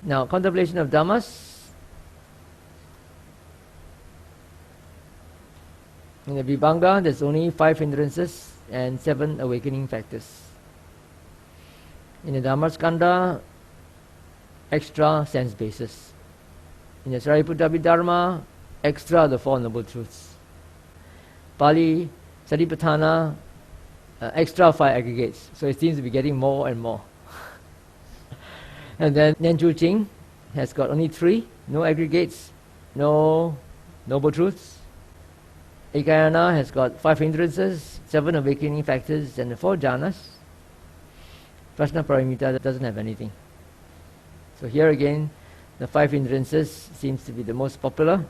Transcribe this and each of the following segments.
Now, contemplation of Dhammas. In the Vibhanga, there's only 5 hindrances and 7 awakening factors. In the Dhammaskanda, extra sense bases. In the Sariputta extra the 4 Noble Truths. Pali, Satipatthana, extra 5 aggregates. So it seems to be getting more and more. And then Nenju Jing has got only 3, no aggregates, no Noble Truths. Ekayana has got 5 hindrances, 7 awakening factors, and 4 jhanas. Prajnaparamita doesn't have anything. So here again, the 5 hindrances seems to be the most popular,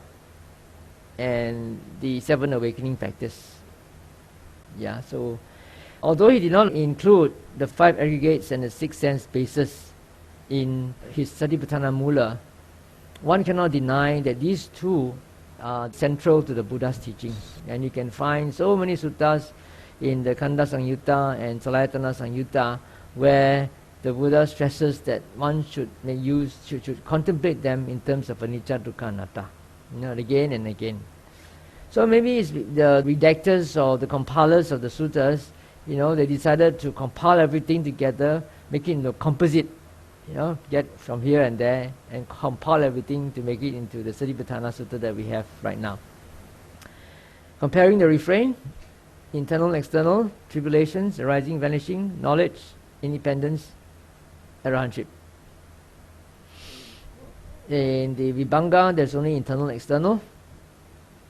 and the 7 awakening factors. Yeah, so although he did not include the 5 aggregates and the 6 sense bases in his Satipatthana Mula, one cannot deny that these 2 are central to the Buddha's teaching. And you can find so many suttas in the Khandha Samyutta and Salayatana Samyutta where the Buddha stresses that one should contemplate them in terms of anicca, dukkha, anatta, again and again. So maybe it's the redactors or the compilers of the suttas, they decided to compile everything together, make it into a composite, get from here and there, and compile everything to make it into the Satipatthana Sutta that we have right now. Comparing the refrain, internal, external, tribulations, arising, vanishing, knowledge, independence, arahantship. In the Vibhanga, there's only internal, external.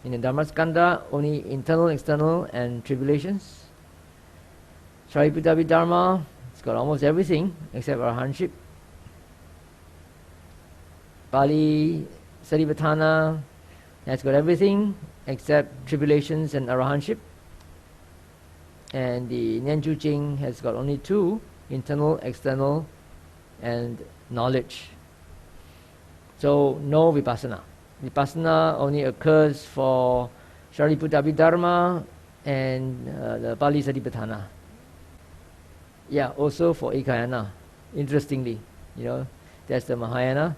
In the Dhammaskanda, only internal, external, and tribulations. Sariputta Dharma, it's got almost everything except arahantship. Pali Satipatthana has got everything except tribulations and arahantship. And the Nenju Jing has got only 2, internal, external, and knowledge. So no vipassana. Vipassana only occurs for Sariputta Dharma and the Pali Satipatthana. Yeah, also for Ekayana. Interestingly, there's the Mahayana.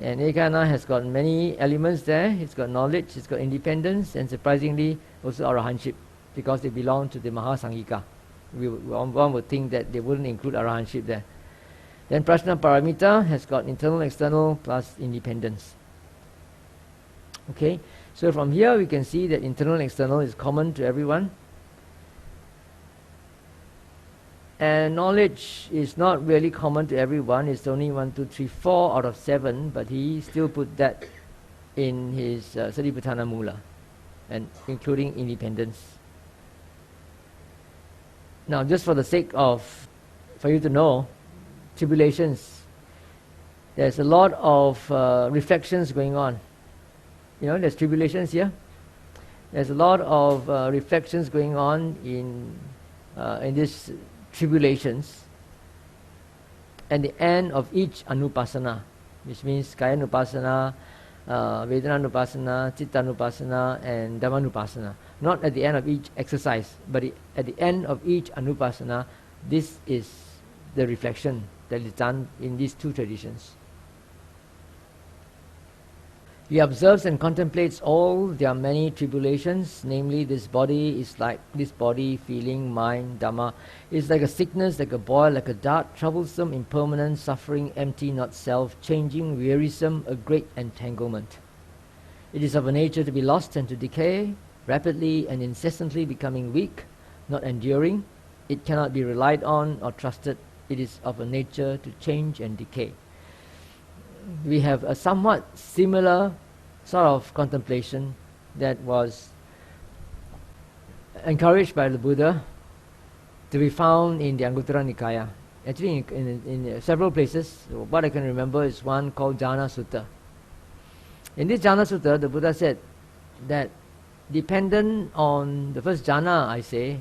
And Ekayana has got many elements there. It's got knowledge, it's got independence, and surprisingly also arahantship, because they belong to the Mahasanghika. One would think that they wouldn't include arahantship there. Then Prajnaparamita has got internal, external, plus independence. Okay, so from here we can see that internal and external is common to everyone. And knowledge is not really common to everyone. It's only 1, 2, 3, 4 out of 7, but he still put that in his Satipatthana Mula, and including independence. Now, just for the sake of, for you to know, tribulations, there's a lot of reflections going on. There's tribulations here. There's a lot of reflections going on in this tribulations, and the end of each anupasana, which means kaya anupasana, vedana anupasana, citta anupasana, and dhamma anupasana. Not at the end of each exercise, but at the end of each anupasana, this is the reflection that is done in these 2 traditions. He observes and contemplates all their many tribulations, namely this body is like this body, feeling, mind, Dhamma, is like a sickness, like a boil, like a dart, troublesome, impermanent, suffering, empty, not self, changing, wearisome, a great entanglement. It is of a nature to be lost and to decay, rapidly and incessantly becoming weak, not enduring. It cannot be relied on or trusted. It is of a nature to change and decay. We have a somewhat similar sort of contemplation that was encouraged by the Buddha to be found in the Anguttara Nikaya. Actually, in several places. What I can remember is one called Jhana Sutta. In this Jhana Sutta, the Buddha said that dependent on the first jhana, I say,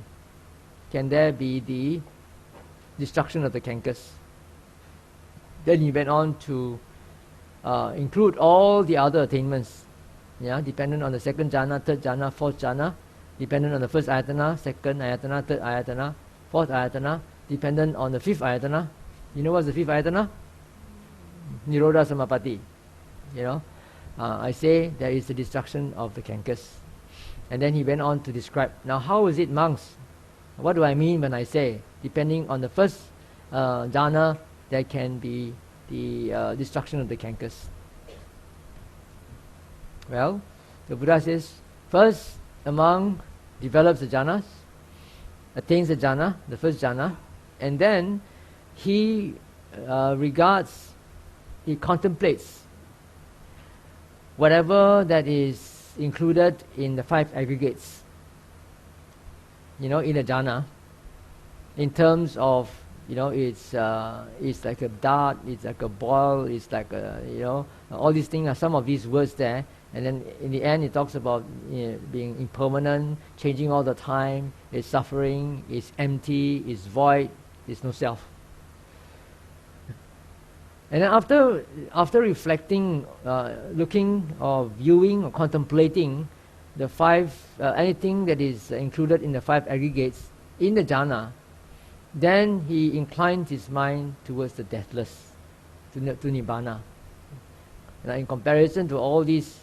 can there be the destruction of the cankers. Then he went on to include all the other attainments, dependent on the second jhana, third jhana, fourth jhana, dependent on the first ayatana, second ayatana, third ayatana, fourth ayatana, dependent on the fifth ayatana. You know what's the fifth ayatana? Nirodha Samapatti. I say there is the destruction of the canker. And then he went on to describe, now how is it, monks? What do I mean when I say, depending on the first jhana, there can be the destruction of the cankers? Well, the Buddha says, first a monk develops the jhanas, attains the jhana, the first jhana, and then he contemplates whatever that is included in the 5 aggregates, in a jhana, in terms of, it's like a dart, it's like a ball, it's like all these things are some of these words there. And then in the end it talks about being impermanent, changing all the time, it's suffering, it's empty, it's void, it's no self. And then after reflecting, looking or viewing or contemplating the 5, anything that is included in the 5 aggregates in the jhana, then he inclines his mind towards the deathless, to nibbana. In comparison to all these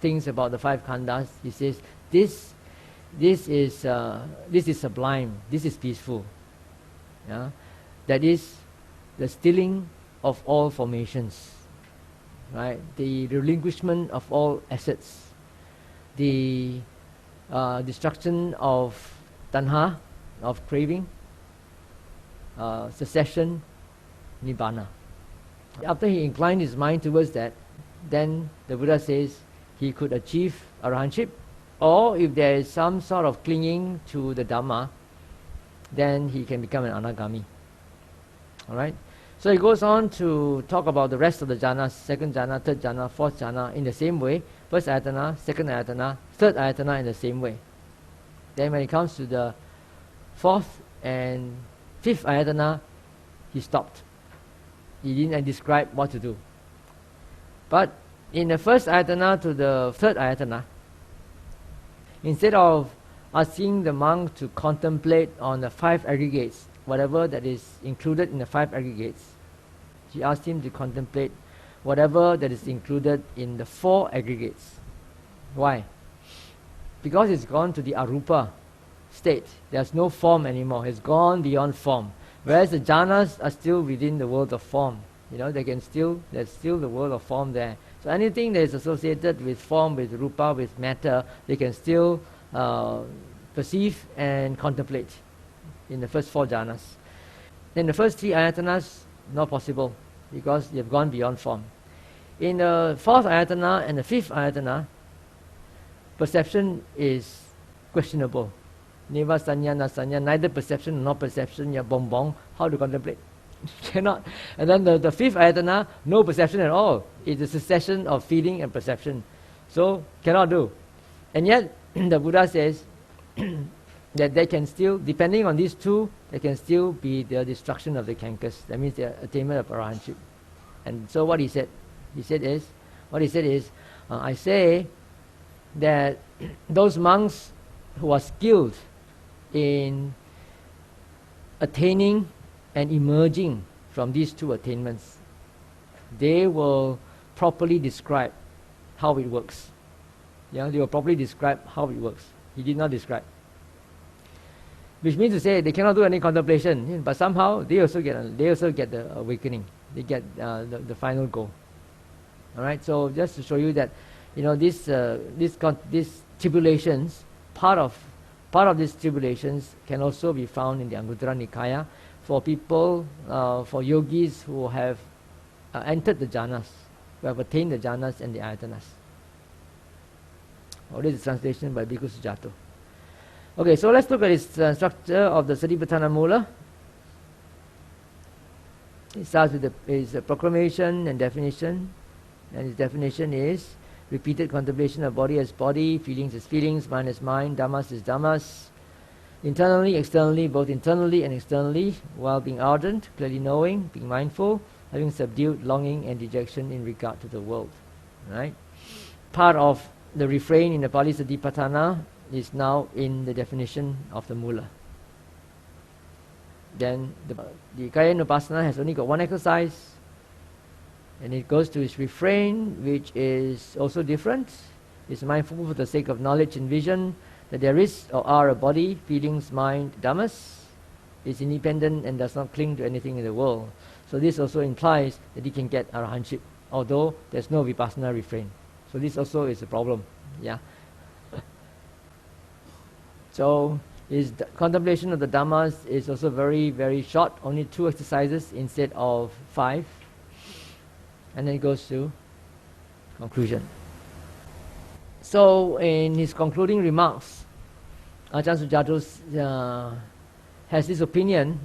things about the 5 khandhas, he says this is sublime, this is peaceful. That is the stilling of all formations, right? The relinquishment of all assets, the destruction of tanha, of craving, cessation, nibbana. After he inclined his mind towards that, then the Buddha says he could achieve arahantship, or if there is some sort of clinging to the Dhamma, then he can become an anagami. Alright? So he goes on to talk about the rest of the jhanas, 2nd jhana, 3rd jhana, 4th jhana in the same way, 1st ayatana, 2nd ayatana, 3rd ayatana in the same way. Then when it comes to the 4th and 5th ayatana, he stopped. He didn't describe what to do. But in the 1st ayatana to the 3rd ayatana, instead of asking the monk to contemplate on the 5 aggregates, whatever that is included in the 5 aggregates, he asked him to contemplate whatever that is included in the 4 aggregates. Why? Because it's gone to the arupa state. There's no form anymore. It's gone beyond form. Whereas the jhanas are still within the world of form. There's still the world of form there. So anything that is associated with form, with rupa, with matter, they can still perceive and contemplate in the first 4 jhanas. In the first 3 ayatanas, not possible, because they've gone beyond form. In the 4th ayatana and the 5th ayatana, perception is questionable. Neva sanya na sanya, neither perception nor perception, ya bong bong, how to contemplate? Cannot. And then the 5th ayatana, no perception at all. It's a succession of feeling and perception. So, cannot do. And yet, the Buddha says that they can still, depending on these 2, there can still be the destruction of the cankers. That means the attainment of arahantship. And so what he said is, I say that those monks who are skilled in attaining and emerging from these 2 attainments, they will properly describe how it works. They will properly describe how it works. He did not describe. Which means to say they cannot do any contemplation, but somehow they also get the awakening. They get the final goal. All right. So just to show you that, these tribulations, part of these tribulations can also be found in the Anguttara Nikaya for people, for yogis who have entered the jhanas, who have attained the jhanas and the ayatanas. This is translation by Bhikkhu Sujato. Okay, so let's look at its structure of the Satipatthana Mula. It starts with his proclamation and definition. And his definition is repeated contemplation of body as body, feelings as feelings, mind as mind, Dhammas as Dhammas. Internally, externally, both internally and externally, while being ardent, clearly knowing, being mindful, having subdued longing and dejection in regard to the world. Right? Part of the refrain in the Pali Satipatthana is now in the definition of the Mula. Then the Kaya Nupassana has only got 1 exercise, And it goes to its refrain, which is also different. It's mindful for the sake of knowledge and vision that there is or are a body, feelings, mind, Dhammas. It's independent and does not cling to anything in the world. So this also implies that he can get arahantship, although there's no vipassana refrain. So this also is a problem. Yeah. So his contemplation of the Dhammas is also very, very short, only 2 exercises instead of 5. And then it goes to conclusion. So in his concluding remarks, Ajahn Sujato has this opinion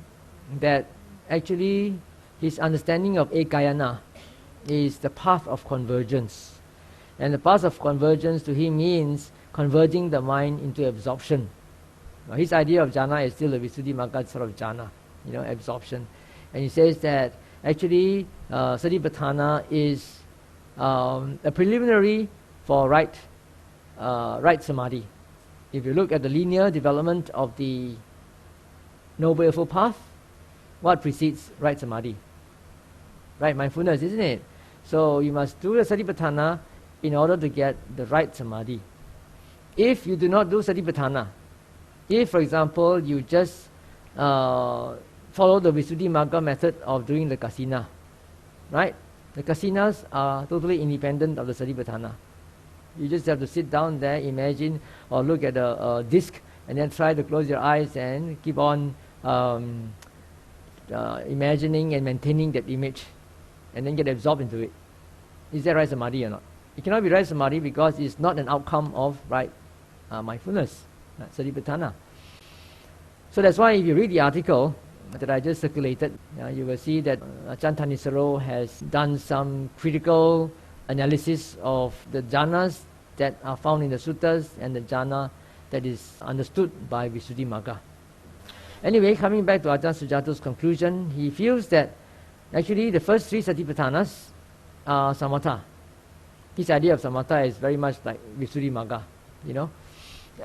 that actually his understanding of ekayana is the path of convergence. And the path of convergence to him means converging the mind into absorption. Now, his idea of jhana is still a Visuddhimagga sort of jhana, absorption. And he says that actually Satipatthana is a preliminary for right samadhi. If you look at the linear development of the Noble Eightfold Path, what precedes right samadhi? Right mindfulness, isn't it? So you must do the Satipatthana in order to get the right samadhi. If you do not do Satipatthana, if, for example, you just follow the Visuddhimagga method of doing the kasina, right? The kasinas are totally independent of the Satipatthana. You just have to sit down there, imagine, or look at a disc, and then try to close your eyes and keep on imagining and maintaining that image, and then get absorbed into it. Is that right samadhi or not? It cannot be right samadhi because it's not an outcome of right mindfulness, Satipatthana. So that's why if you read the article that I just circulated, you will see that Ajahn Thanissaro has done some critical analysis of the jhanas that are found in the suttas and the jhana that is understood by Visuddhimagga. Anyway, coming back to Ajahn Sujato's conclusion, he feels that actually the first 3 Satipatthanas are samatha. His idea of samatha is very much like Visuddhimagga,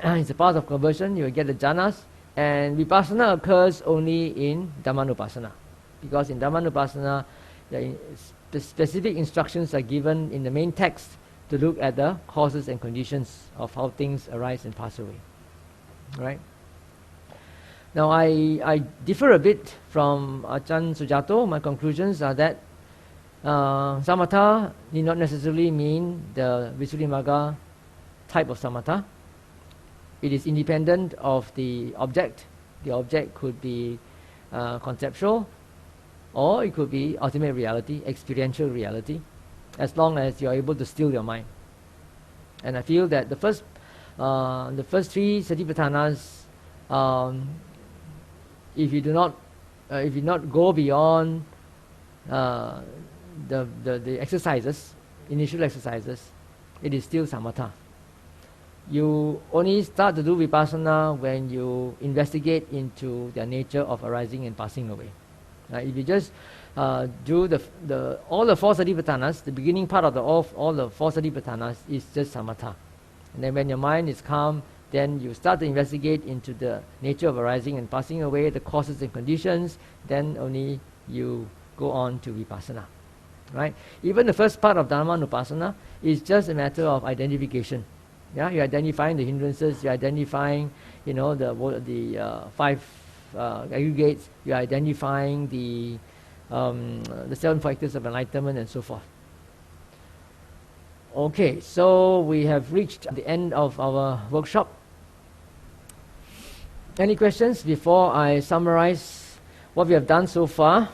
It's a path of conversion, you will get the jhanas, and vipassana occurs only in Dhammanupassana. Because in Dhammanupassana, the specific instructions are given in the main text to look at the causes and conditions of how things arise and pass away. Right? Now I differ a bit from Ajahn Sujato. My conclusions are that samatha need not necessarily mean the Visuddhimagga type of samatha. It is independent of the object. The object could be conceptual, or it could be ultimate reality, experiential reality, as long as you are able to still your mind. And I feel that the first 3 Satipatthanas, if you do not go beyond the exercises, initial exercises, it is still samatha. You only start to do vipassana when you investigate into their nature of arising and passing away. If you just do all the 4 Satipatthanas, the beginning part of all the 4 Satipatthanas is just samatha. And then when your mind is calm, then you start to investigate into the nature of arising and passing away, the causes and conditions, then only you go on to vipassana. Right? Even the first part of Dhammanupassana is just a matter of identification. Yeah, you're identifying the hindrances, you're identifying, the 5 aggregates, you're identifying the 7 factors of enlightenment and so forth. Okay, so we have reached the end of our workshop. Any questions before I summarize what we have done so far?